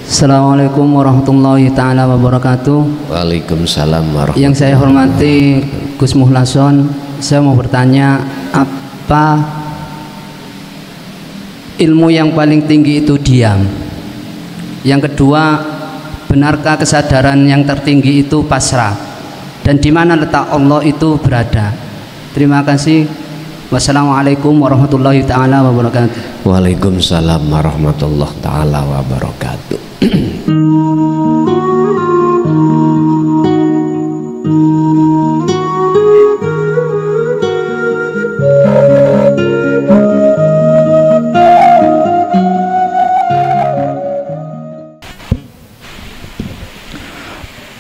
Assalamualaikum warahmatullahi ta'ala wabarakatuh. Waalaikumsalam warahmatullahi. Yang saya hormati Gus Muhlason, saya mau bertanya, apa ilmu yang paling tinggi itu diam? Yang kedua, benarkah kesadaran yang tertinggi itu pasrah? Dan di mana letak Allah itu berada? Terima kasih. Wassalamualaikum warahmatullahi ta'ala wabarakatuh. Waalaikumsalam warahmatullahi ta'ala wabarakatuh.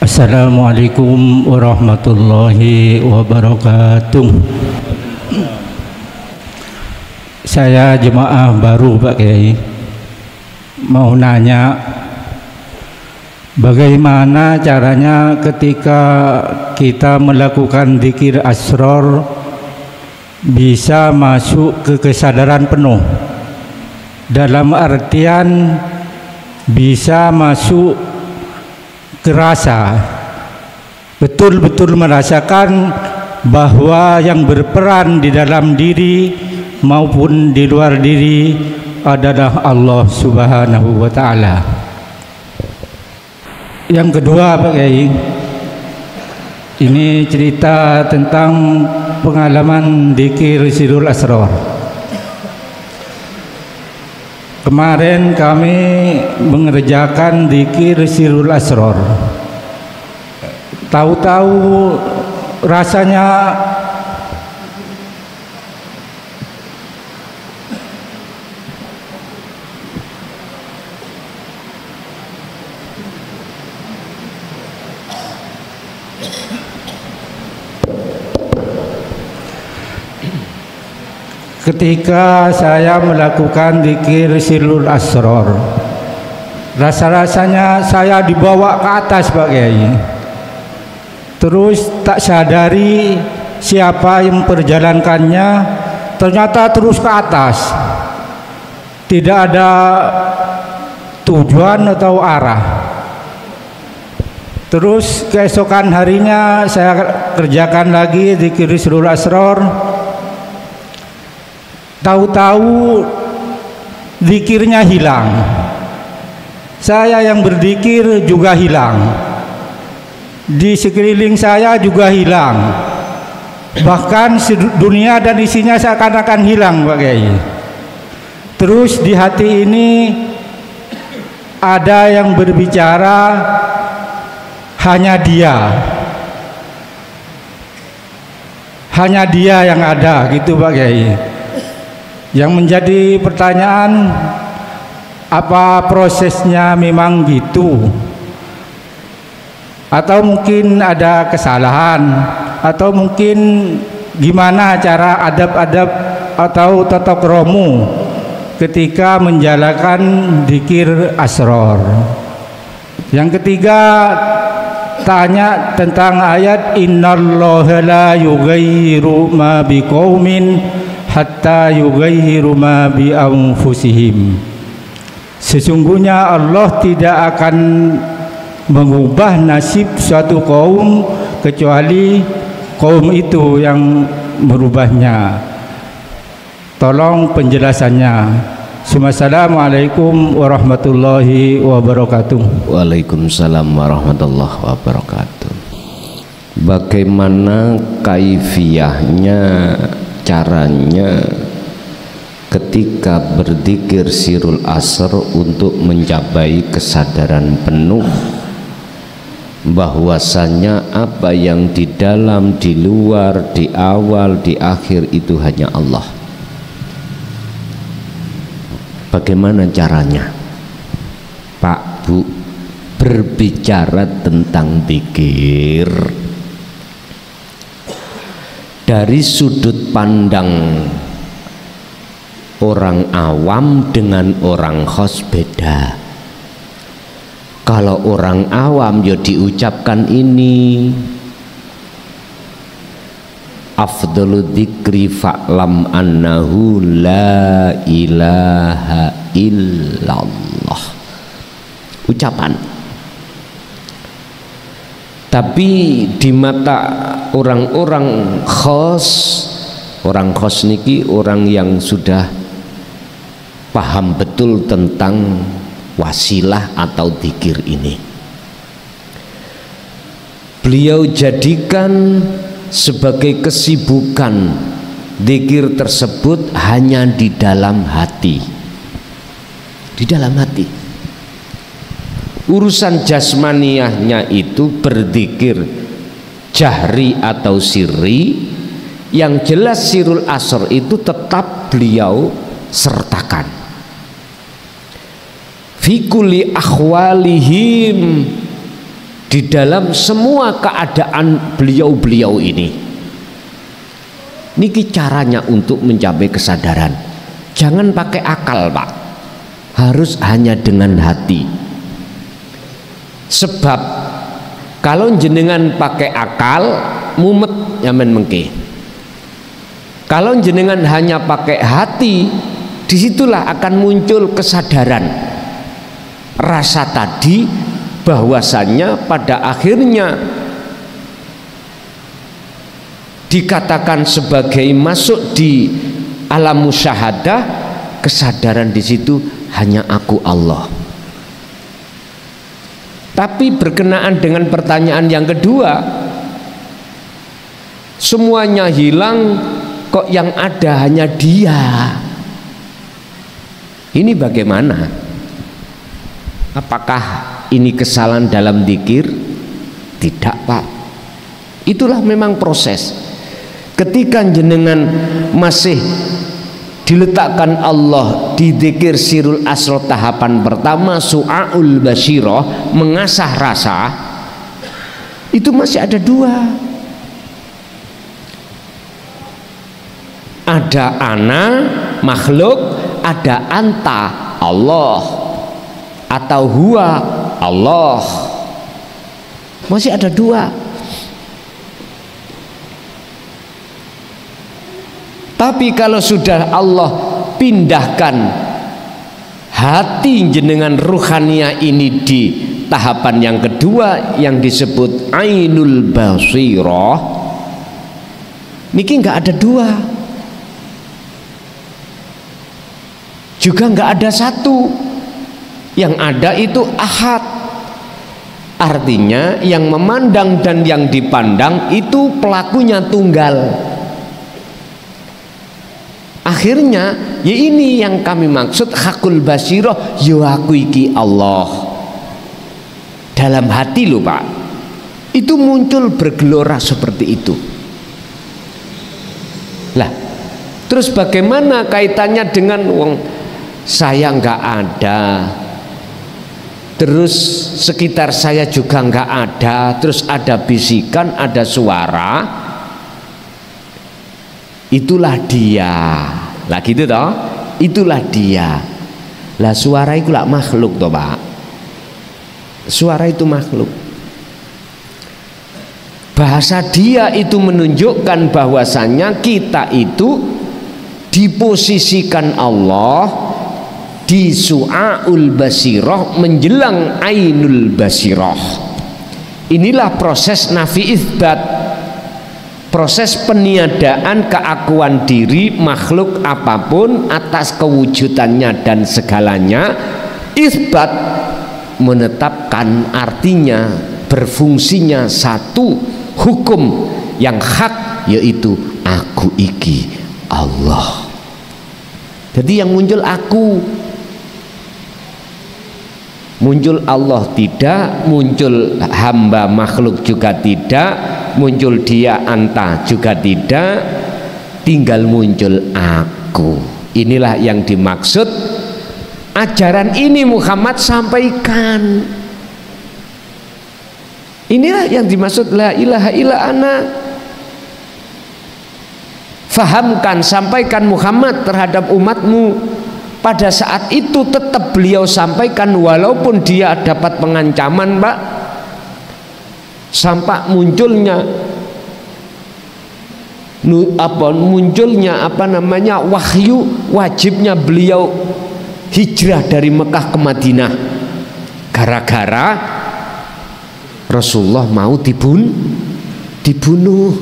Assalamualaikum warahmatullahi wabarakatuh. Saya jemaah baru Pak Kiai, mau nanya bagaimana caranya ketika kita melakukan dzikir asror bisa masuk ke kesadaran penuh, dalam artian bisa masuk ke rasa, betul-betul merasakan bahwa yang berperan di dalam diri maupun di luar diri adalah Allah Subhanahu wa ta'ala. Yang kedua Pak Kiai, ini cerita tentang pengalaman dzikir Sirrul Asrar. Kemarin kami mengerjakan dzikir Sirrul Asrar, tahu-tahu rasanya ketika saya melakukan dzikir Sirrul Asrar, rasa-rasanya saya dibawa ke atas Pak Kiai. Terus tak sadari siapa yang memperjalankannya, ternyata terus ke atas, tidak ada tujuan atau arah. Terus keesokan harinya saya kerjakan lagi dzikir Sirrul Asrar, tahu-tahu zikirnya hilang, saya yang berzikir juga hilang, di sekeliling saya juga hilang, bahkan dunia dan isinya seakan-akan hilang Pak Kiai. Terus di hati ini ada yang berbicara, hanya dia yang ada gitu Pak Kiai. Yang menjadi pertanyaan, apa prosesnya memang gitu, atau mungkin ada kesalahan, atau mungkin gimana cara adab-adab atau tata kromo ketika menjalankan dzikir asror. Yang ketiga, tanya tentang ayat innallaha la yughayyiru ma biqaumin hatta yughayyiru ma bi anfusihim. Sesungguhnya Allah tidak akan mengubah nasib suatu kaum kecuali kaum itu yang merubahnya. Tolong penjelasannya. Assalamualaikum warahmatullahi wabarakatuh. Waalaikumsalam warahmatullahi wabarakatuh. Bagaimana kaifiyahnya, caranya ketika berzikir Sirrul Asr untuk mencapai kesadaran penuh bahwasanya apa yang di dalam, di luar, di awal, di akhir itu hanya Allah. Bagaimana caranya Pak Bu berbicara tentang zikir dari sudut pandang orang awam dengan orang khos beda. Kalau orang awam ya diucapkan ini, afdalu dzikri fa'lam annahu la ilaha illallah. Ucapan. Tapi di mata orang-orang khos, orang khos niki orang yang sudah paham betul tentang wasilah atau dzikir ini. Beliau jadikan sebagai kesibukan dzikir tersebut hanya di dalam hati. Di dalam hati. Urusan jasmaniahnya itu berzikir jahri atau sirri, yang jelas sirul asr itu tetap beliau sertakan. Fi kulli akhwalihim, di dalam semua keadaan beliau-beliau ini. Niki caranya untuk mencapai kesadaran. Jangan pakai akal, Pak. Harus hanya dengan hati. Sebab kalau jenengan pakai akal, mumet nyamen mengke. Kalau jenengan hanya pakai hati, disitulah akan muncul kesadaran. Rasa tadi bahwasannya pada akhirnya dikatakan sebagai masuk di alam musyahadah, kesadaran di situ hanya aku Allah. Tapi berkenaan dengan pertanyaan yang kedua, semuanya hilang, kok yang ada hanya Dia. Ini bagaimana? Apakah ini kesalahan dalam dzikir? Tidak, Pak. Itulah memang proses. Ketika jenengan masih diletakkan Allah di dzikir sirul asr tahapan pertama, su'aul basyirah, mengasah rasa, itu masih ada dua. Ada ana makhluk, ada anta Allah, atau huwa Allah. Masih ada dua. Tapi kalau sudah Allah pindahkan hati jenengan ruhania ini di tahapan yang kedua yang disebut ainul basirah, niki nggak ada dua, juga nggak ada satu, yang ada itu ahad. Artinya yang memandang dan yang dipandang itu pelakunya tunggal. Akhirnya ya ini yang kami maksud hakul basirah, ya aku iki Allah. Dalam hati loh, Pak. Itu muncul bergelora seperti itu. Lah, terus bagaimana kaitannya dengan wong saya nggak ada, terus sekitar saya juga nggak ada, terus ada bisikan, ada suara, itulah Dia. Lah gitu toh, itulah Dia. Lah suara itu lah makhluk toh, Pak. Suara itu makhluk. Bahasa Dia itu menunjukkan bahwasannya kita itu diposisikan Allah di su'aul basirah menjelang ainul basirah. Inilah proses nafi itsbat, proses peniadaan keakuan diri makhluk apapun atas kewujudannya dan segalanya. Itsbat menetapkan, artinya berfungsinya satu hukum yang hak, yaitu aku iki Allah. Jadi yang muncul aku, muncul Allah tidak, muncul hamba makhluk juga tidak, muncul Dia anta juga tidak, tinggal muncul aku. Inilah yang dimaksud ajaran ini Muhammad sampaikan. Inilah yang dimaksud la ilaha illa ana. Fahamkan, sampaikan Muhammad terhadap umatmu. Pada saat itu tetap beliau sampaikan walaupun dia dapat pengancaman, Pak, sampai munculnya munculnya wahyu wajibnya beliau hijrah dari Mekah ke Madinah gara-gara Rasulullah mau dibunuh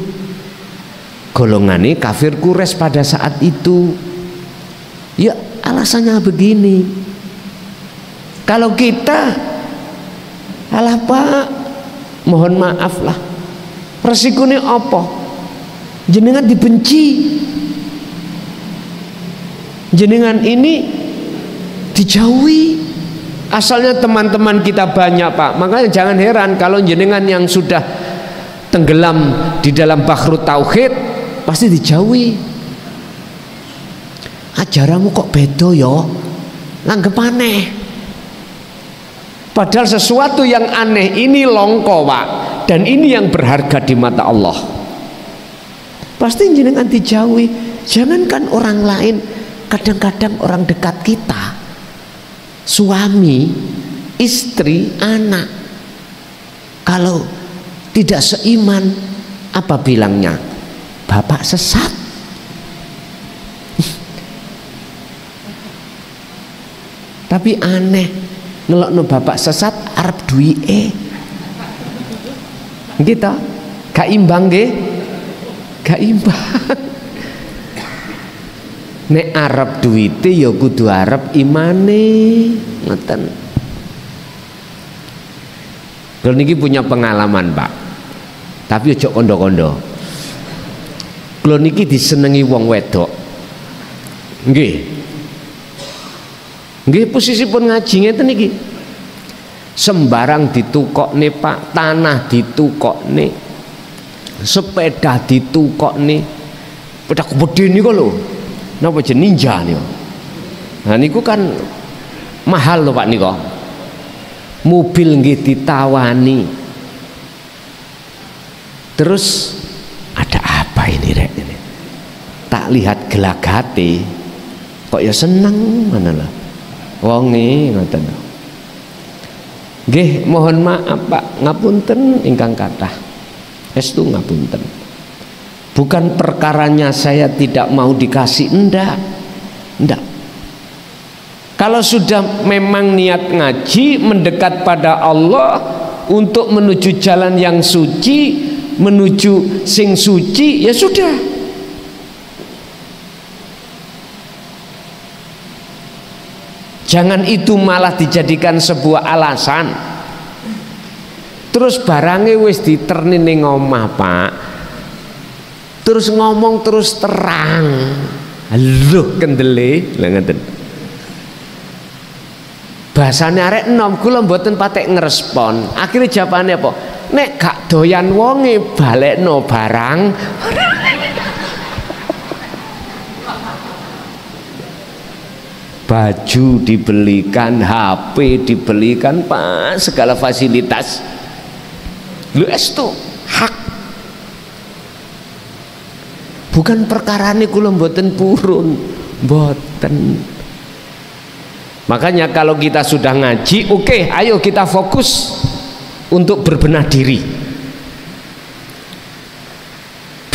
golongannya kafir Quraisy pada saat itu. Ya alasannya begini. Kalau kita alah Pak, mohon maaf lah, resikonya apa? Jenengan dibenci, jenengan ini dijauhi. Asalnya teman-teman kita banyak Pak, makanya jangan heran kalau jenengan yang sudah tenggelam di dalam bahrut tauhid pasti dijauhi. Ajaranmu kok beda yo, langgep aneh. Padahal sesuatu yang aneh ini longko Pak, dan ini yang berharga di mata Allah. Pasti jenengan dijauhi. Jangankan orang lain, kadang-kadang orang dekat kita, suami, istri, anak, kalau tidak seiman, apa bilangnya? Bapak sesat. Tapi aneh, ngelokno bapak sesat arep duwike. Gitu. Gak imbang nggih? Gak imbang. Nek arep duwite ya kudu arep imane. Ngoten. Kalau niki punya pengalaman, Pak. Tapi ojo kondo-kondo. Kalau niki disenengi wong wedok. Nggih. Nggih posisi pun ngaji ngeten iki. Sembarang ditukokne Pak, tanah ditukokne, sepeda ditukokne. Sepeda gede niku lho. Napa jeneng ninja niku. Nah niku kan mahal lho Pak niku. Mobil nggih ditawani. Terus ada apa ini rek ini? Tak lihat gelagate kok ya seneng mana lah. Wonge ngoten. Nggih, mohon maaf Pak, ngapunten ingkang kathah. Estu ngapunten. Bukan perkaranya saya tidak mau dikasih, enggak. Kalau sudah memang niat ngaji, mendekat pada Allah untuk menuju jalan yang suci, menuju sing suci, ya sudah. Jangan itu malah dijadikan sebuah alasan. Terus barangnya wis diterni ning omah Pak, terus ngomong terus terang. Lho kendele lha ngeten. Bahasane arek enom kula mboten patek ngerespon. Akhirnya jawabane apa? Nek gak doyan wonge balekno barang. Baju dibelikan, HP dibelikan, Pak, segala fasilitas. Lu estu hak. Bukan perkara ini kula mboten purun, mboten. Makanya kalau kita sudah ngaji, oke, ayo kita fokus untuk berbenah diri.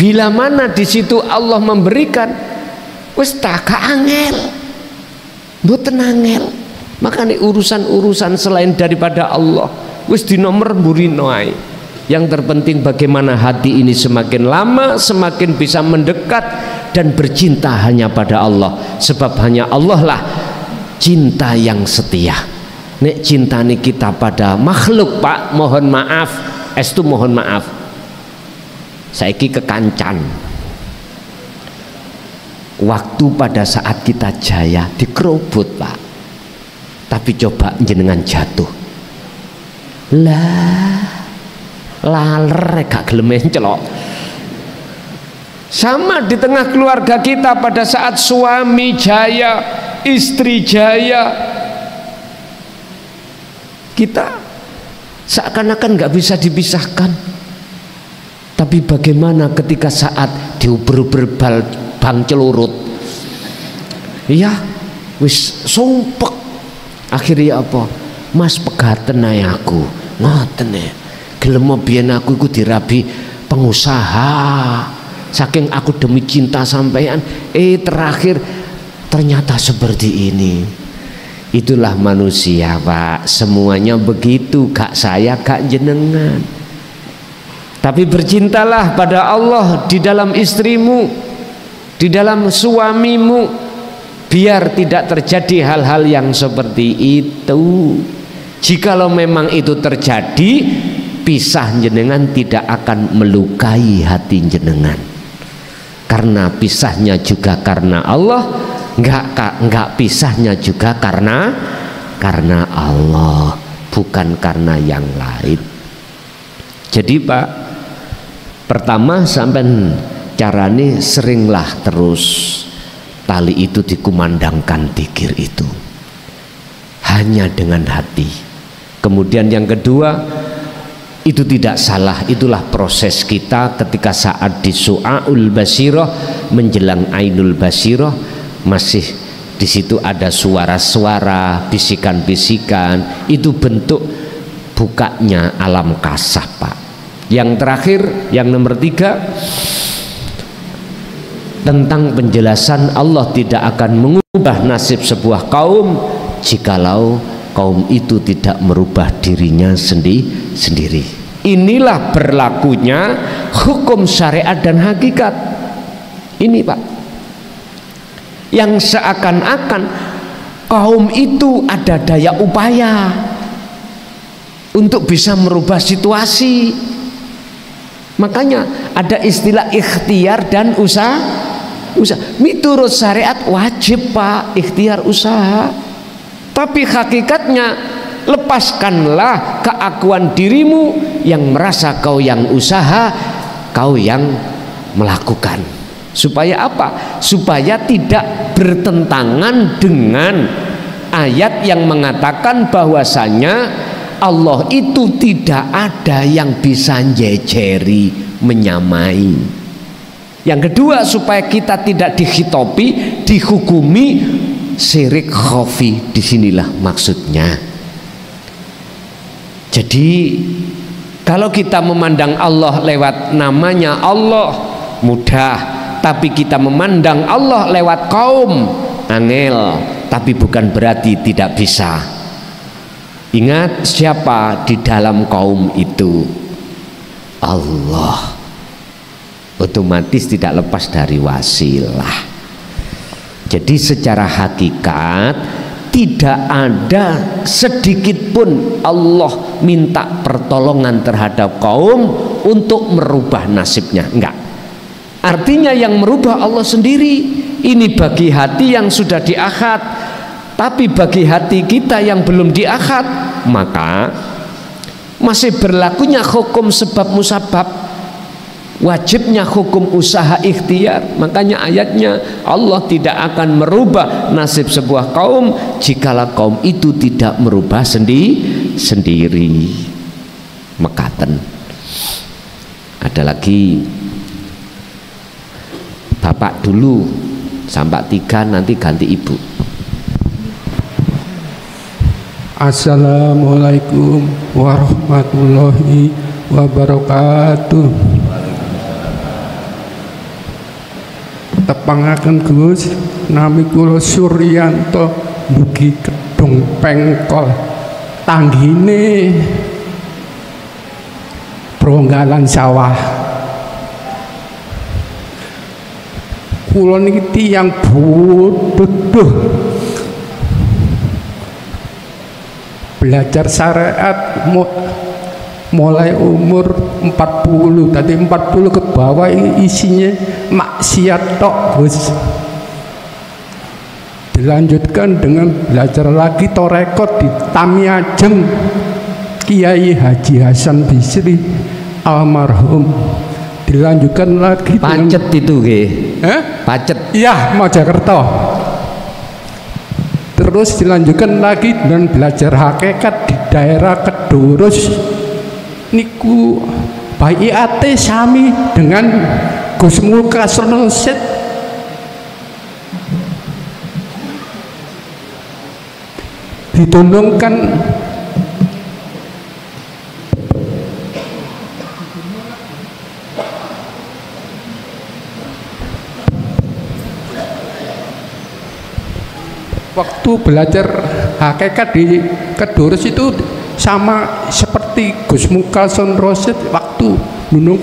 Bila mana di situ Allah memberikan, wis tak angel. Mboten angel. Makanya urusan-urusan selain daripada Allah wis di nomor burino ae. Yang terpenting bagaimana hati ini semakin lama semakin bisa mendekat dan bercinta hanya pada Allah. Sebab hanya Allah lah cinta yang setia. Nek cinta ini kita pada makhluk Pak, mohon maaf, estu mohon maaf. Saiki kekancan. Waktu pada saat kita jaya dikerobot Pak, tapi coba jenengan jatuh lah laler gak gelem celok. Sama di tengah keluarga kita pada saat suami jaya, istri jaya, kita seakan-akan gak bisa dipisahkan. Tapi bagaimana ketika saat diuber-uber bang celurut, iya wis sumpek, akhirnya apa? Mas pegaten ae aku ngoten ya, gelem biyen aku iku dirabi pengusaha, saking aku demi cinta sampean, terakhir ternyata seperti ini. Itulah manusia, Pak. Semuanya begitu, gak saya, gak jenengan. Tapi bercintalah pada Allah di dalam istrimu, di dalam suamimu, biar tidak terjadi hal-hal yang seperti itu. Jikalau memang itu terjadi, pisah jenengan tidak akan melukai hati jenengan, karena pisahnya juga karena Allah. Enggak pisahnya juga karena Allah, bukan karena yang lain. Jadi Pak, pertama sampean carane seringlah terus tali itu dikumandangkan, dzikir itu hanya dengan hati. Kemudian yang kedua, itu tidak salah, itulah proses kita ketika saat di Su'aul Basirah menjelang Ainul Basirah, masih di situ ada suara-suara, bisikan-bisikan, itu bentuk bukanya alam kasah, Pak. Yang terakhir, yang nomor 3, tentang penjelasan Allah tidak akan mengubah nasib sebuah kaum jikalau kaum itu tidak merubah dirinya sendiri. Inilah berlakunya hukum syariat dan hakikat. Ini Pak, yang seakan-akan kaum itu ada daya upaya untuk bisa merubah situasi. Makanya ada istilah ikhtiar dan usaha. Miturut syariat wajib Pak ikhtiar usaha, tapi hakikatnya lepaskanlah keakuan dirimu yang merasa kau yang usaha, kau yang melakukan. Supaya apa? Supaya tidak bertentangan dengan ayat yang mengatakan bahwasanya Allah itu tidak ada yang bisa jejeri, menyamai. Yang kedua, supaya kita tidak dihitopi, dihukumi syirik khafi. Disinilah maksudnya. Jadi kalau kita memandang Allah lewat namanya Allah mudah, tapi kita memandang Allah lewat kaum angel, tapi bukan berarti tidak bisa. Ingat siapa di dalam kaum itu? Allah. Otomatis tidak lepas dari wasilah. Jadi secara hakikat tidak ada sedikit pun Allah minta pertolongan terhadap kaum untuk merubah nasibnya, enggak. Artinya yang merubah Allah sendiri. Ini bagi hati yang sudah diakad. Tapi bagi hati kita yang belum diakad, maka masih berlakunya hukum sebab musabab, wajibnya hukum usaha ikhtiar. Makanya ayatnya Allah tidak akan merubah nasib sebuah kaum jikalau kaum itu tidak merubah sendiri. Mekaten. Ada lagi, bapak dulu sampai 3, nanti ganti ibu. Assalamualaikum warahmatullahi wabarakatuh. Tepangaken Gus, nami kula Suryanto, mugi Kedung Pengkol, tanggine Bronggalan sawah. Kula niki tiyang butuh belajar syariat mulai umur 40, tadi 40 ke bawah isinya maksiat tok Gus. Dilanjutkan dengan belajar lagi torekot di Tamiajeng Kiai Haji Hasan Bisri almarhum. Dilanjutkan lagi Pacet itu Pacet. Iya, Mojokerto. Terus dilanjutkan lagi dengan belajar hakikat di daerah Kedurus niku baiate sami dengan Gus Mulkas Ronoset. Ditolongkan waktu belajar hakikat di Kedurus itu sama seperti Gus Mukason Rosid waktu nunung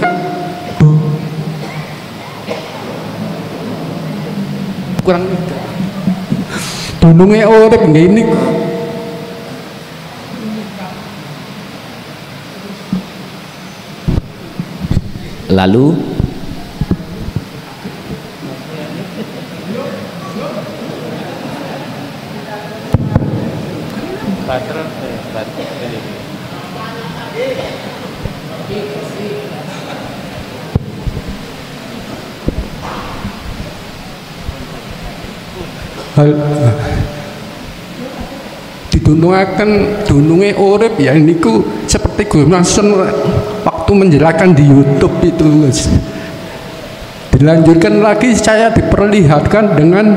kurang dunungnya urip ngene. Lalu didunungaken dununge urip ya niku seperti Gunason waktu menjelaskan di YouTube itu Mas. Dilanjutkan lagi saya diperlihatkan dengan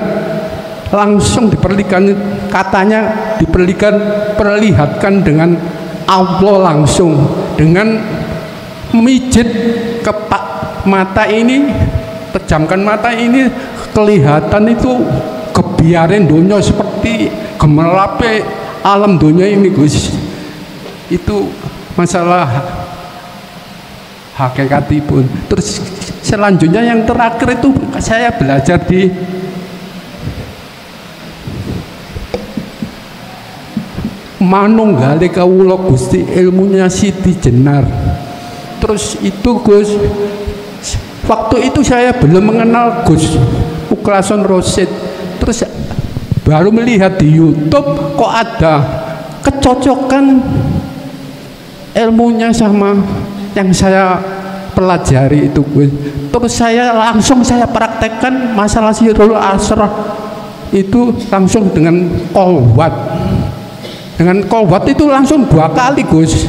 langsung diperlihatkan katanya diperlihatkan dengan Allah langsung dengan memijit ke mata ini, pejamkan mata ini kelihatan itu kebiaran dunia seperti gemelape alam dunia ini Gus. Itu masalah hakikatipun. Terus selanjutnya yang terakhir itu saya belajar di manunggale kawula Gusti ilmunya Siti Jenar. Terus itu Gus, waktu itu saya belum mengenal Gus Mukason Rosid. Terus baru melihat di YouTube kok ada kecocokan ilmunya sama yang saya pelajari itu Gus. Terus saya langsung praktekkan masalah sirrul asrar itu langsung dengan kolwat. Dengan kolwat itu langsung 2 kali Gus.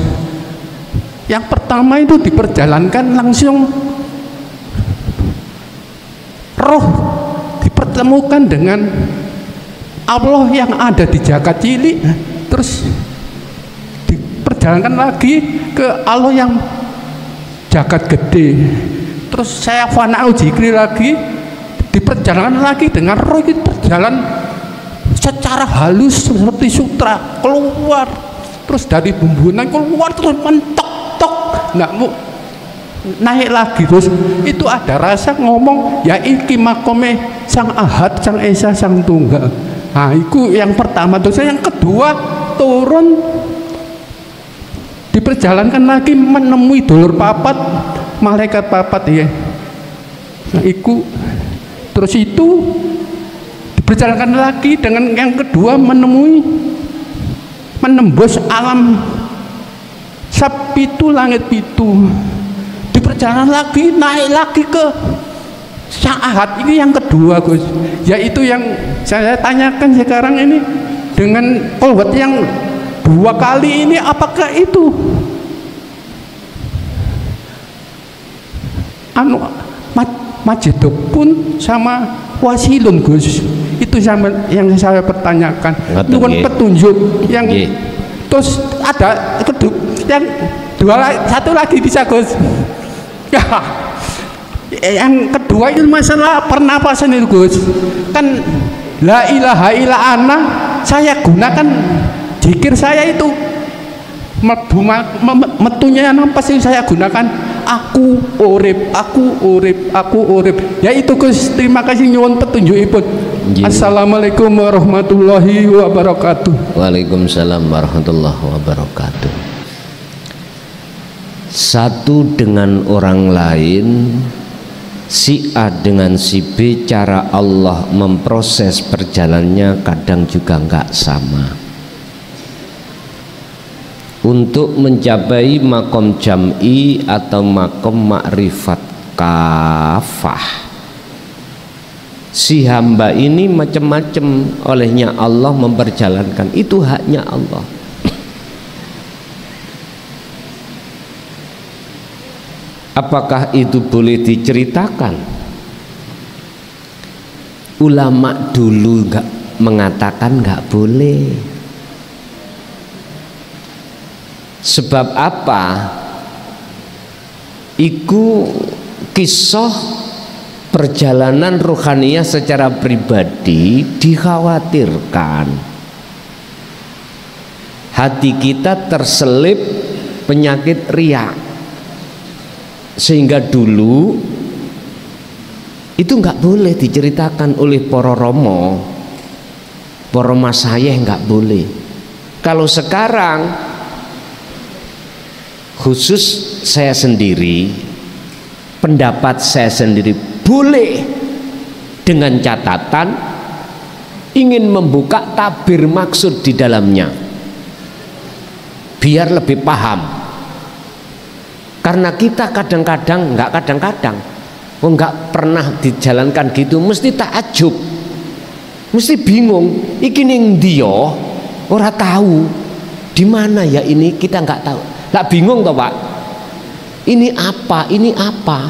Yang pertama itu diperjalankan langsung roh dipertemukan dengan Allah yang ada di jagat cilik, terus diperjalankan lagi ke Allah yang jagat gede. Terus saya fana'u zikri lagi, diperjalankan lagi dengan roh itu berjalan secara halus seperti sutra keluar, terus dari bumbunan keluar terus mentok-tok, naik lagi. Terus itu ada rasa ngomong ya iki makome sang ahad, sang esa, sang tunggal. Nah itu yang pertama. Terus yang kedua turun diperjalankan lagi menemui dulur papat, malaikat papat ya. Nah itu terus itu diperjalankan lagi dengan yang kedua menembus alam sapitu langit pitu, diperjalanan lagi naik lagi ke sang ahad. Ini yang kedua Gus, yaitu yang saya tanyakan sekarang ini dengan kolwat yang 2 kali ini, apakah itu Majiduk pun sama wasilun Gus? Itu yang saya pertanyakan. Nuwun petunjuk yang terus ada yang satu lagi bisa Gus. Ya, yang kedua itu masalah pernapasan itu Gus. Kan la ilaha illa ana saya gunakan zikir saya itu metunya nafas yang saya gunakan aku urip, aku urip, aku urip. Ya itu Gus, terima kasih nyuwun petunjukipun. Assalamualaikum warahmatullahi wabarakatuh. Waalaikumsalam warahmatullahi wabarakatuh. Satu dengan orang lain, si A dengan si B, cara Allah memproses perjalanannya kadang juga enggak sama. Untuk mencapai makom jam'i atau makom ma'rifat kafah, si hamba ini macam-macam olehnya Allah memperjalankan, itu haknya Allah. Apakah itu boleh diceritakan? Ulama dulu mengatakan nggak boleh. Sebab apa? Iku kisah perjalanan rohaniyah secara pribadi dikhawatirkan hati kita terselip penyakit riya, sehingga dulu itu nggak boleh diceritakan oleh para romo, para masayih, nggak boleh. Kalau sekarang khusus saya sendiri, pendapat saya sendiri, boleh dengan catatan ingin membuka tabir maksud di dalamnya biar lebih paham. Karena kita kadang-kadang, nggak pernah dijalankan gitu, mesti takjub, mesti bingung, iki ning dia ora tahu di mana ya ini, kita nggak tahu. Lah bingung toh Pak, ini apa.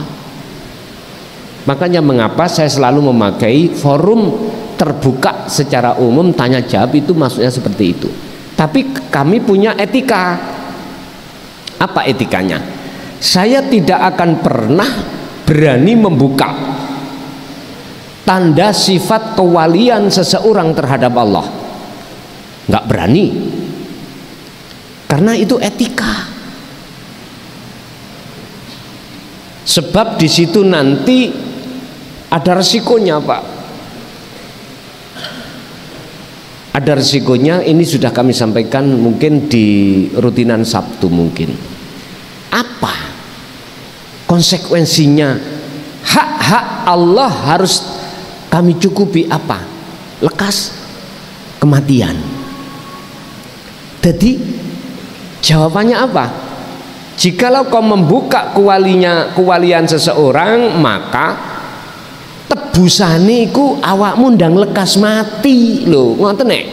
Makanya mengapa saya selalu memakai forum terbuka secara umum, tanya jawab itu maksudnya seperti itu. Tapi kami punya etika. Apa etikanya? Saya tidak akan pernah berani membuka tanda sifat kewalian seseorang terhadap Allah. Nggak berani. Karena itu etika. Sebab di situ nanti ada resikonya Pak. Ada resikonya, ini sudah kami sampaikan mungkin di rutinan Sabtu mungkin. Apa konsekuensinya? Hak-hak Allah harus kami cukupi apa? Lekas kematian. Jadi jawabannya apa? Jikalau kau membuka kewalian seseorang, maka tebusane iku awakmu ndang lekas mati lho, ngoten nek.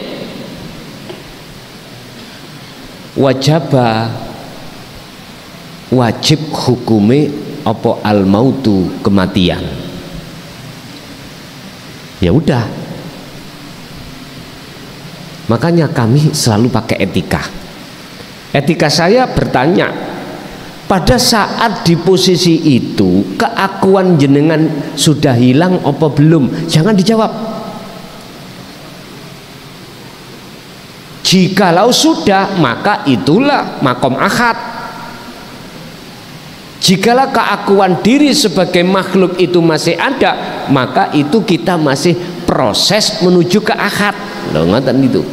Wajib hukume apa al mautu, kematian. Ya udah. Makanya kami selalu pakai etika. Etika saya bertanya, pada saat di posisi itu keakuan jenengan sudah hilang apa belum? Jangan dijawab. Jikalau sudah, maka itulah makom ahad. Jikalau keakuan diri sebagai makhluk itu masih ada, maka itu kita masih proses menuju ke ahad. Loh, ngoten itu.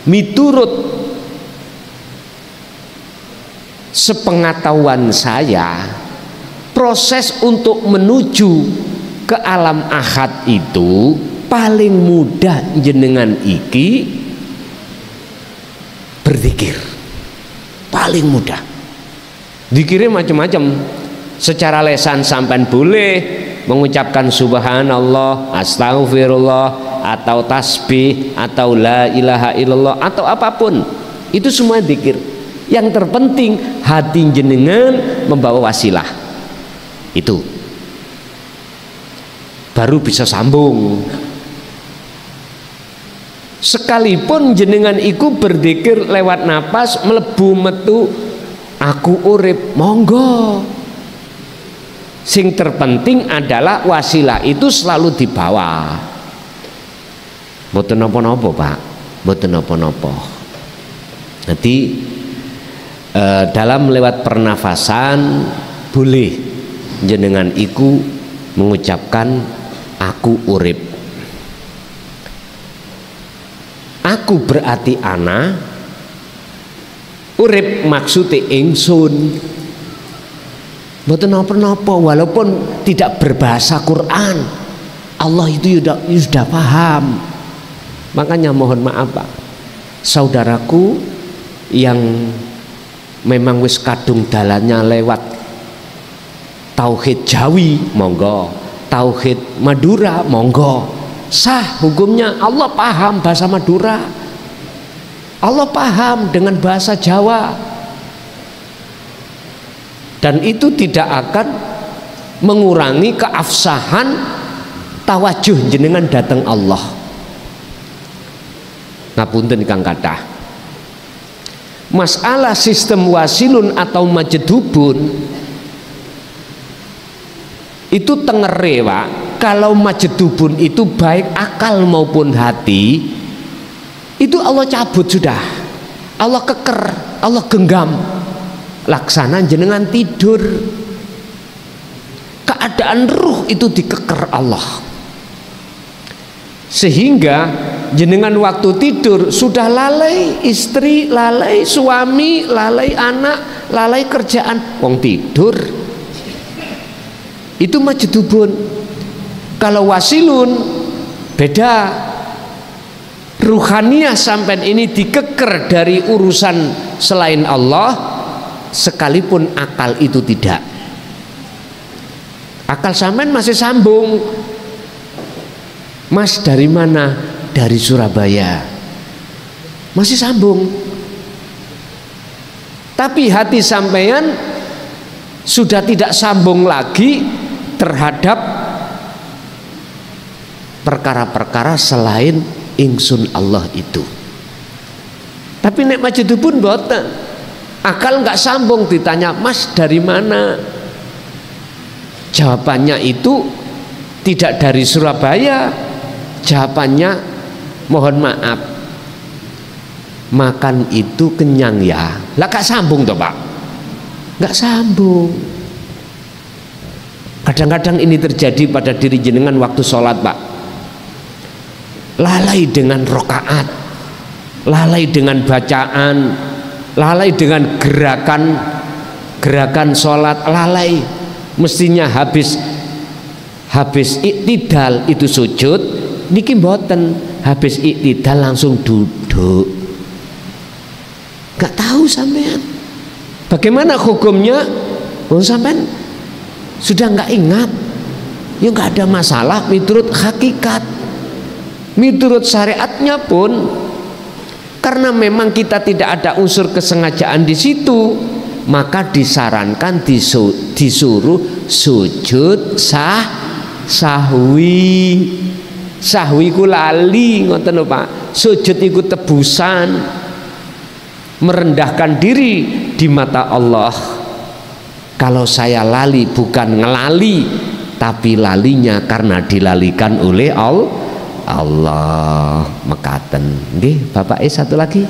Miturut sepengetahuan saya, proses untuk menuju ke alam ahad itu paling mudah jenengan iki berzikir. Paling mudah. Zikirnya macam-macam. Secara lesan sampean boleh mengucapkan subhanallah, astagfirullah, atau tasbih, atau la ilaha illallah, atau apapun. Itu semua zikir. Yang terpenting hati jenengan membawa wasilah. Itu baru bisa sambung. Sekalipun jenengan iku berzikir lewat napas, melebu metu aku urip, monggo. Sing terpenting adalah wasilah itu selalu dibawa. Mboten napa-napa Pak, mboten napa-napa. Nanti dalam lewat pernafasan boleh jenengan iku mengucapkan aku urip. Aku berarti ana, urip maksudnya ingsun. Mboten napa-napa, walaupun tidak berbahasa Quran, Allah itu sudah paham. Makanya mohon maaf Pak, saudaraku yang memang wis kadung dalannya lewat tauhid Jawi, monggo. Tauhid Madura, monggo. Sah hukumnya. Allah paham bahasa Madura, Allah paham dengan bahasa Jawa, dan itu tidak akan mengurangi keafsahan tawajuh jenengan datang Allah. Ngapunten Kang kathah, masalah sistem wasilun atau majdubun Itu tengere Pak. Kalau majedubun itu baik akal maupun hati, itu Allah cabut sudah, Allah keker, Allah genggam. Laksana jenengan tidur, keadaan ruh itu dikeker Allah, sehingga jenengan waktu tidur sudah lalai istri, lalai suami, lalai anak, lalai kerjaan, wong tidur. Itu majdubun. Kalau wasilun beda, ruhaniyah sampai ini dikeker dari urusan selain Allah, sekalipun akal itu tidak. Akal sampean masih sambung. Mas dari mana? Dari Surabaya. Masih sambung. Tapi hati sampean sudah tidak sambung lagi terhadap perkara-perkara selain ingsun Allah itu. Tapi nek majdubun boten. Akal nggak sambung, ditanya Mas dari mana? Jawabannya itu tidak dari Surabaya. Jawabannya mohon maaf, makan itu kenyang ya. Lah gak sambung toh Pak, gak sambung. Kadang-kadang ini terjadi pada diri jenengan waktu sholat Pak. Lalai dengan rokaat, lalai dengan bacaan, lalai dengan gerakan sholat, lalai. Mestinya habis iktidal itu sujud, niki mboten, habis iktidal langsung duduk. Gak tahu sampean bagaimana hukumnya. Sampean sudah nggak ingat, ya nggak ada masalah. Menurut hakikat, menurut syariatnya pun, karena memang kita tidak ada unsur kesengajaan di situ, maka disarankan disuruh sujud sahwi. Sahwi ku lali, ngoten lho Pak. Sujud iku tebusan, merendahkan diri di mata Allah. Kalau saya lali bukan ngelali, tapi lalinya karena dilalikan oleh Allah. Mekaten. Nggih, Bapak satu lagi.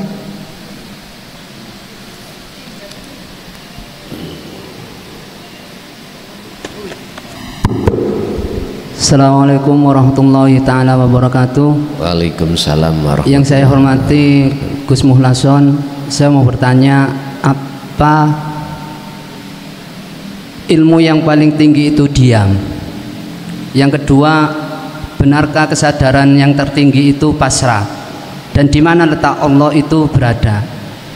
Assalamualaikum warahmatullahi ta'ala wabarakatuh. Waalaikumsalam warahmatullahi. Yang saya hormati Gus Muhlason, saya mau bertanya, apa ilmu yang paling tinggi itu diam? Yang kedua, benarkah kesadaran yang tertinggi itu pasrah? Dan di mana letak Allah itu berada?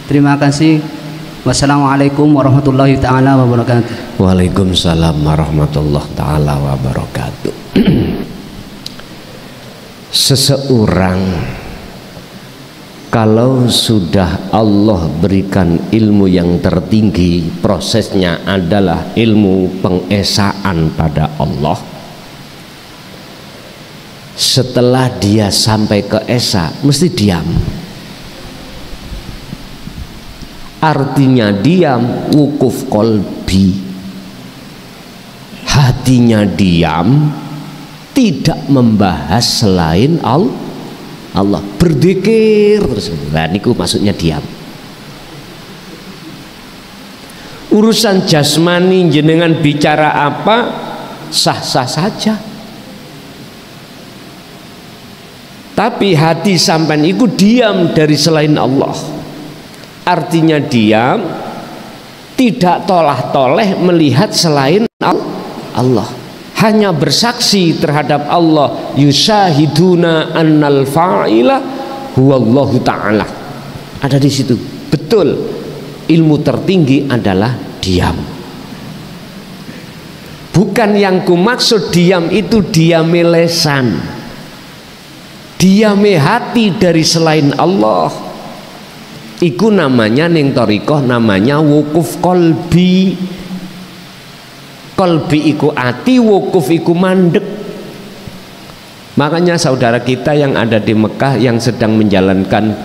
Terima kasih. Wassalamualaikum warahmatullahi ta'ala wabarakatuh. Waalaikumsalam warahmatullahi ta'ala wabarakatuh. Seseorang kalau sudah Allah berikan ilmu yang tertinggi, prosesnya adalah ilmu pengesaan pada Allah. Setelah dia sampai ke esa, mesti diam. Artinya diam, wukuf kolbi, hatinya diam, tidak membahas selain Allah, berzikir terus. Nah, niku maksudnya diam. Urusan jasmani jenengan bicara apa, sah-sah saja. Tapi hati sampean iku diam dari selain Allah. Artinya diam, tidak tolah-toleh melihat selain Allah, hanya bersaksi terhadap Allah. Yusyahiduna annal fa'ila huwallahu ta'ala. Ada di situ. Betul, ilmu tertinggi adalah diam. Bukan yang kumaksud diam itu diame lesan, diame hati dari selain Allah. Iku namanya ning thariqah namanya wukuf kolbi. Kolbi iku ati, wukuf iku mandek. Makanya saudara kita yang ada di Mekah yang sedang menjalankan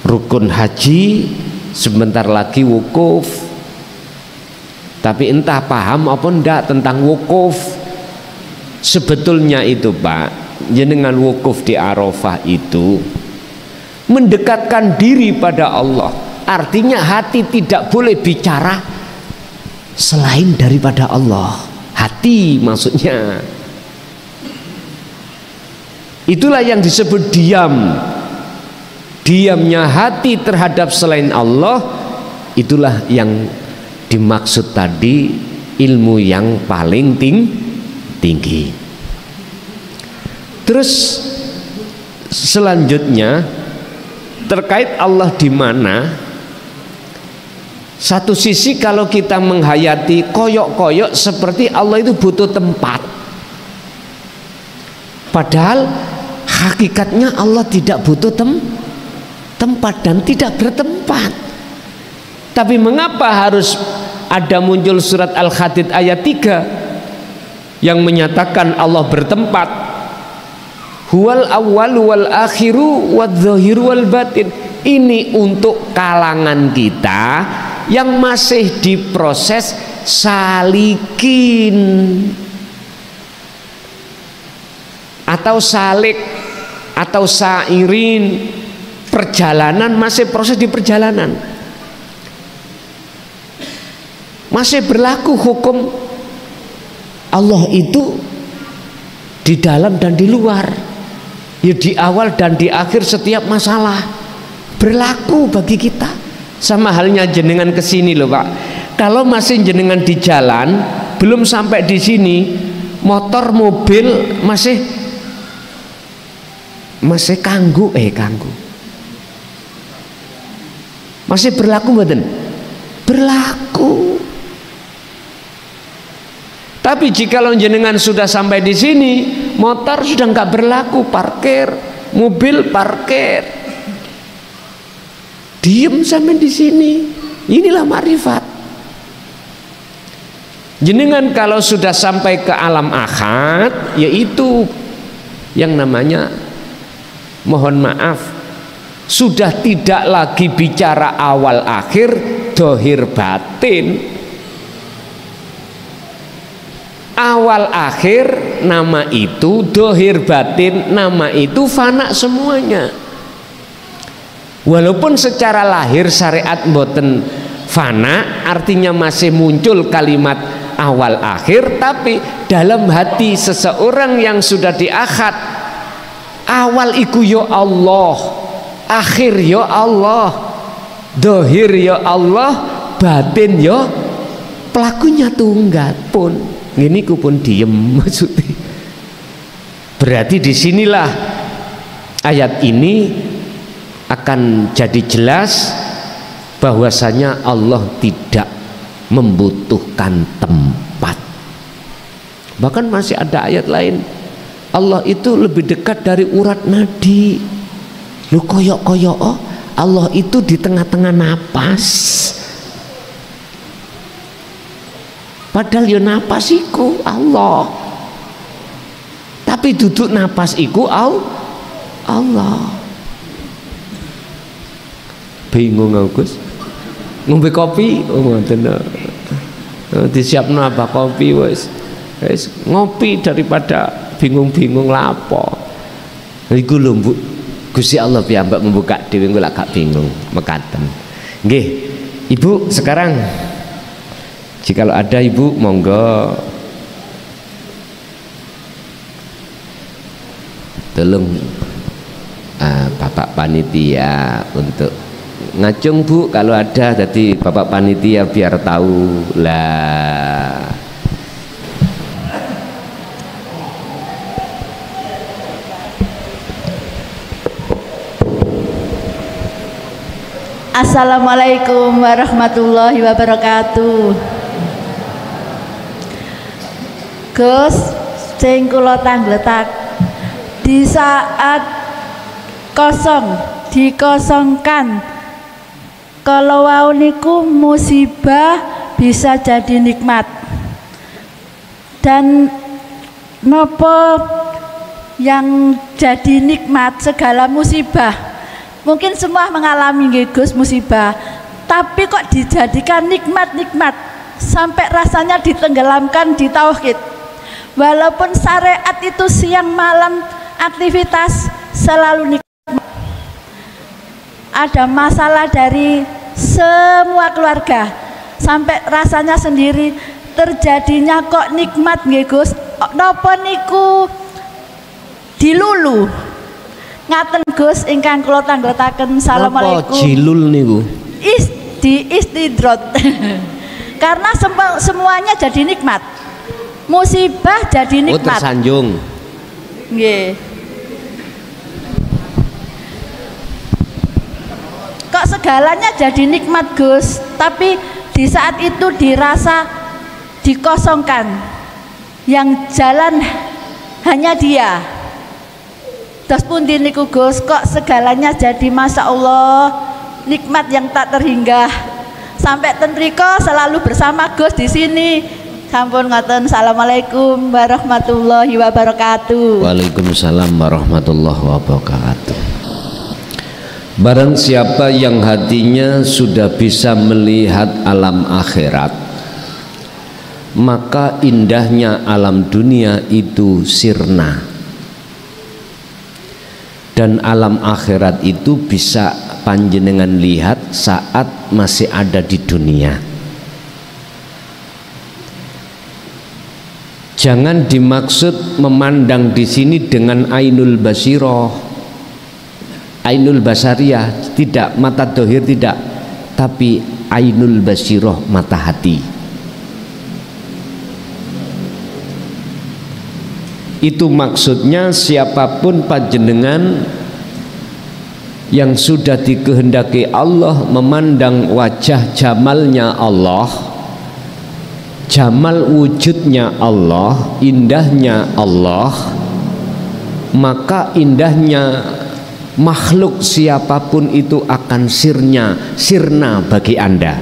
rukun haji, sebentar lagi wukuf. Tapi entah paham apa enggak tentang wukuf. sebetulnya itu Pak, jenengan wukuf di Arafah itu mendekatkan diri pada Allah. Artinya hati tidak boleh bicara selain daripada Allah. Hati maksudnya. Itulah yang disebut diam. Diamnya hati terhadap selain Allah, itulah yang dimaksud tadi ilmu yang paling tinggi. Terus selanjutnya terkait Allah di mana? Satu sisi kalau kita menghayati koyok-koyok seperti Allah itu butuh tempat. Padahal hakikatnya Allah tidak butuh tempat dan tidak bertempat. Tapi mengapa harus ada muncul surat Al-Hadid ayat 3 yang menyatakan Allah bertempat? Huwal awwalu wal akhiru wadh-dhahiru wal batin. Ini untuk kalangan kita yang masih diproses salikin atau salik atau sairin, perjalanan, masih proses di perjalanan. Masih berlaku hukum Allah itu di dalam dan di luar, ya di awal dan di akhir setiap masalah berlaku bagi kita. Sama halnya jenengan kesini loh Pak, kalau masih jenengan di jalan belum sampai di sini, motor mobil masih kanggu masih berlaku mboten? Berlaku. Tapi jika jenengan sudah sampai di sini, motor sudah nggak berlaku, parkir, mobil parkir, diem sampai di sini. Inilah makrifat. Jenengan kalau sudah sampai ke alam akhad, yaitu yang namanya, mohon maaf, sudah tidak lagi bicara awal akhir, dohir batin. Awal akhir nama itu, dohir batin nama itu, fana semuanya. Walaupun secara lahir syariat mboten fana, artinya masih muncul kalimat awal akhir, tapi dalam hati seseorang yang sudah diakhad, awal iku ya Allah, akhir ya Allah, dohir ya Allah, batin ya pelakunya tunggal pun. Ini ku pun diem maksudnya. Berarti disinilah ayat ini akan jadi jelas bahwasanya Allah tidak membutuhkan tempat. Bahkan masih ada ayat lain, Allah itu lebih dekat dari urat nadi. Lu koyok-koyok, oh, Allah itu di tengah-tengah napas. Padahal ya napas iku Allah, tapi duduk napas iku Allah. Bingung Gus, ngombe kopi, oh ngoten. Disiapno apa kopi wis ngopi daripada bingung-bingung lapo. Iku lho Bu, Gusti Allah piyambak membuka dhewe kula gak bingung mekaten. Nggih, Ibu sekarang jikalau ada Ibu monggo tolong Bapak panitia untuk ngacung Bu, kalau ada jadi Bapak panitia biar tahu lah. Assalamualaikum warahmatullahi wabarakatuh. Gus, sing kula tangletak, di saat kosong dikosongkan, kalau wau niku musibah bisa jadi nikmat. Dan nopo yang jadi nikmat segala musibah? Mungkin semua mengalami nggih Gus musibah, tapi kok dijadikan nikmat-nikmat sampai rasanya ditenggelamkan di tauhid. Walaupun syariat itu siang malam aktivitas selalu nikmat. Ada masalah dari semua keluarga, sampai rasanya sendiri terjadinya kok nikmat nggih Gus. Napa niku dilulu? Ngaten Gus ingkang kula tanggetaken. Assalamualaikum. Napa jilul niku? Istidrot. Karena semuanya jadi nikmat. Musibah jadi nikmat. Oh, tersanjung. Nggih. Kok segalanya jadi nikmat Gus, tapi di saat itu dirasa dikosongkan. Yang jalan hanya dia. Terus pundi niku Gus, kok segalanya jadi masya Allah nikmat yang tak terhingga. Sampai ten mriko selalu bersama Gus di sini. Sampun ngoten. Assalamualaikum warahmatullahi wabarakatuh. Waalaikumsalam warahmatullahi wabarakatuh. Barang siapa yang hatinya sudah bisa melihat alam akhirat, maka indahnya alam dunia itu sirna. Dan alam akhirat itu bisa panjenengan lihat saat masih ada di dunia. Jangan dimaksud memandang di sini dengan ainul basirah, ainul basariyah, tidak, mata dohir tidak, tapi ainul basirah, mata hati. Itu maksudnya siapapun panjenengan yang sudah dikehendaki Allah memandang wajah jamalnya Allah, jamal wujudnya Allah, indahnya Allah, maka indahnya makhluk siapapun itu akan sirna bagi Anda.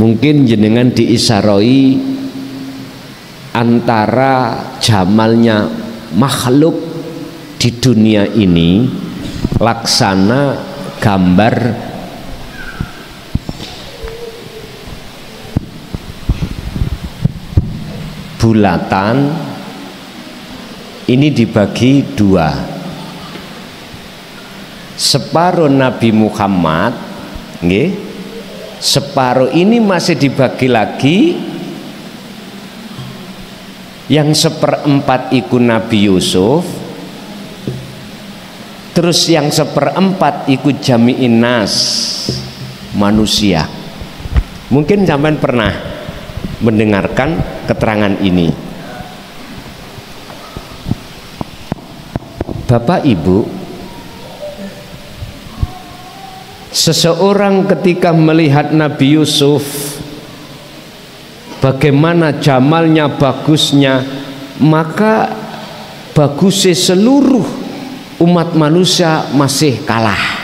Mungkin jenengan diisaroi antara jamalnya makhluk di dunia ini laksana gambar bulatan ini dibagi dua. Separuh Nabi Muhammad, nggih, separuh ini masih dibagi lagi. Yang seperempat iku Nabi Yusuf, terus yang seperempat iku jami'in nas, manusia. Mungkin sampean pernah mendengarkan keterangan ini. Bapak Ibu, seseorang ketika melihat Nabi Yusuf, bagaimana jamalnya, bagusnya, maka bagusnya seluruh umat manusia masih kalah.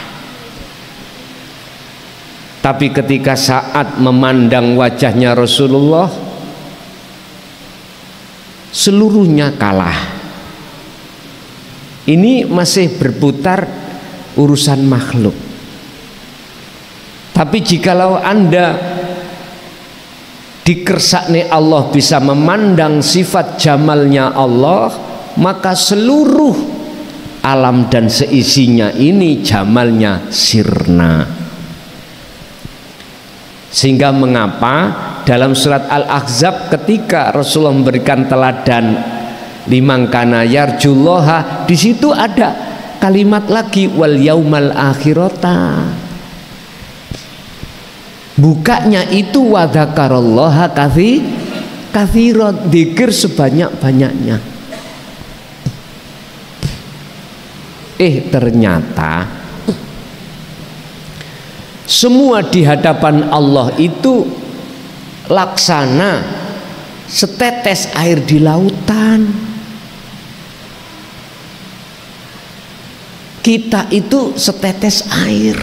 Tapi ketika saat memandang wajahnya Rasulullah, seluruhnya kalah. Ini masih berputar urusan makhluk. Tapi jikalau Anda dikersakni Allah bisa memandang sifat jamalnya Allah, maka seluruh alam dan seisinya ini jamalnya sirna. Sehingga mengapa dalam surat Al-Ahzab ketika Rasulullah memberikan teladan liman kana yarjullaha, di situ ada kalimat lagi wal yaumal akhirata. Bukanya itu wadzakarallah katsiran, dzikir sebanyak-banyaknya. Ternyata semua di hadapan Allah itu laksana setetes air di lautan. Kita itu setetes air.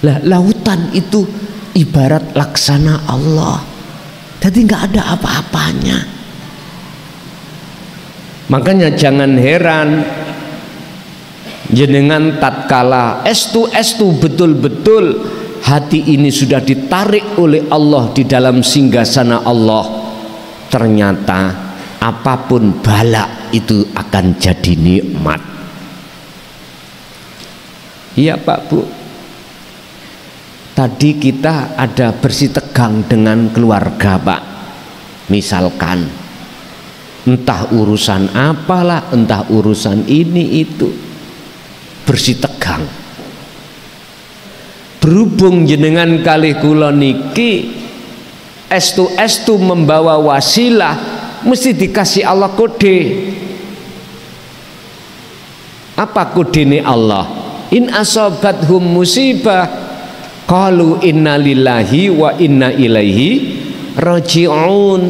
Lah, lautan itu ibarat laksana Allah, jadi nggak ada apa-apanya. Makanya jangan heran jenengan tatkala estu betul-betul hati ini sudah ditarik oleh Allah di dalam singgasana Allah, ternyata apapun bala itu akan jadi nikmat. Iya Pak Bu, tadi kita ada bersih tegang dengan keluarga Pak, misalkan entah urusan apalah, entah urusan ini itu, bersih tegang. Berhubung jenengan kalih kula niki estu membawa wasilah, mesti dikasih Allah kode. Apa kodene Allah? In asabathum musibah qalu inna lillahi wa inna ilaihi raji'un.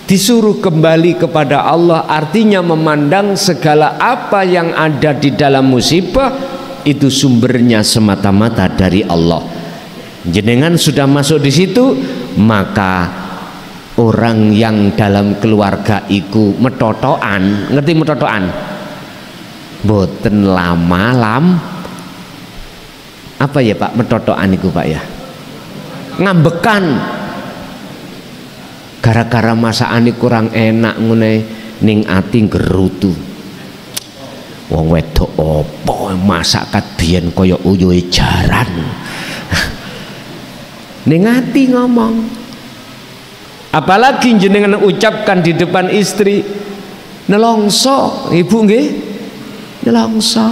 Disuruh kembali kepada Allah, artinya memandang segala apa yang ada di dalam musibah itu sumbernya semata-mata dari Allah. Jenengan sudah masuk di situ, maka orang yang dalam keluarga iku metotoan, ngerti metotoan? Boten lama apa ya Pak metotoan iku Pak ya? Ngambekan. Gara-gara masakane kurang enak ngene ning ati gerutu. Wong wedok apa masak kat biyen kaya uyuhe jaran. Ning ati ngomong. Apalagi jenengan ucapkan di depan istri, nelongso, Ibu nggih? Nelongso.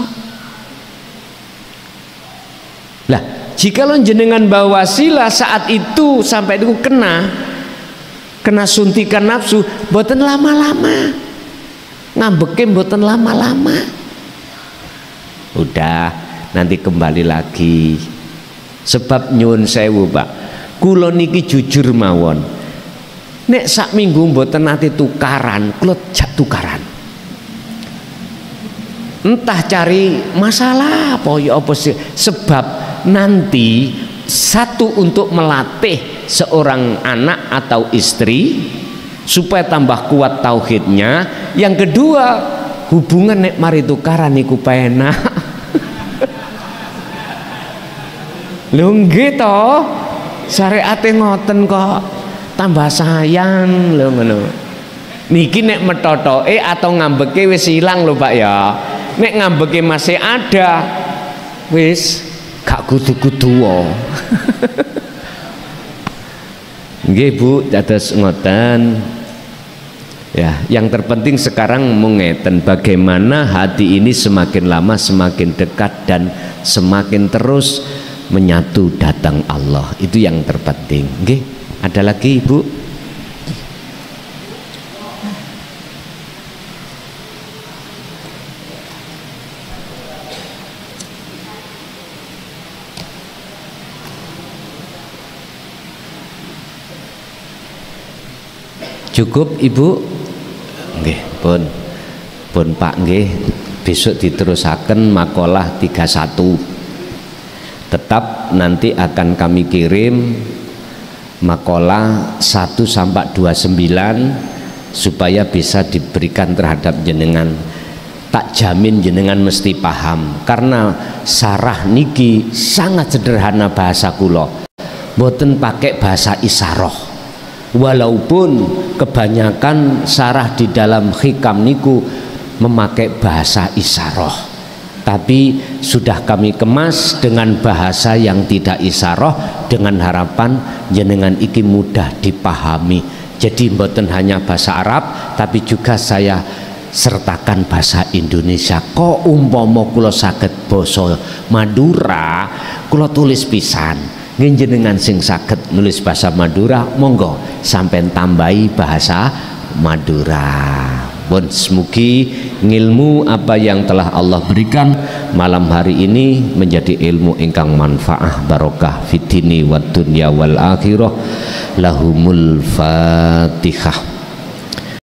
Lah, jikalau jenengan bawa wasilah saat itu sampai itu kena suntikan nafsu, mboten lama-lama. Ngambeke mboten lama-lama. Udah, nanti kembali lagi. Sebab nyuwun sewu Pak, kula niki jujur mawon, nek sak minggu mboten nate tukaran, kula jak tukaran. Entah cari masalah apa ya apa sih, sebab nanti satu untuk melatih seorang anak atau istri supaya tambah kuat tauhidnya, yang kedua hubungan nek mari tukaran niku penak. Lho nggih to, syariate ngoten kok, tambah sayang lho ngono. Niki nek metotoke atau ngambeke wis ilang lho Pak ya. Nek ngambeke masih ada, wis gak kudu-kudu wae. Nggih Bu, dados ngoten. Ya, yang terpenting sekarang mengeten bagaimana hati ini semakin lama semakin dekat dan semakin terus menyatu datang Allah. Itu yang terpenting. Nggih, ada lagi Ibu? Cukup Ibu? Nggih, pun Pak nggih, besok diterusaken makalah 31. Tetap nanti akan kami kirim makalah 1 sampai 29 supaya bisa diberikan terhadap jenengan. Tak jamin jenengan mesti paham, karena sarah niki sangat sederhana bahasa kula. Mboten pakai bahasa isyarah. Walaupun kebanyakan sarah di dalam hikam niku memakai bahasa isyarah, tapi sudah kami kemas dengan bahasa yang tidak isyarah dengan harapan jenengan iki mudah dipahami. Jadi mboten hanya bahasa Arab, tapi juga saya sertakan bahasa Indonesia. Kok umpama kula saged basa Madura, kula tulis pisan. Jenengan sing saged nulis bahasa Madura, monggo sampai tambahi bahasa Madura. Bon, semugi ngilmu apa yang telah Allah berikan malam hari ini menjadi ilmu ingkang manfaah barokah fid dini wad dunya wal akhirah. Lahumul Fatihah.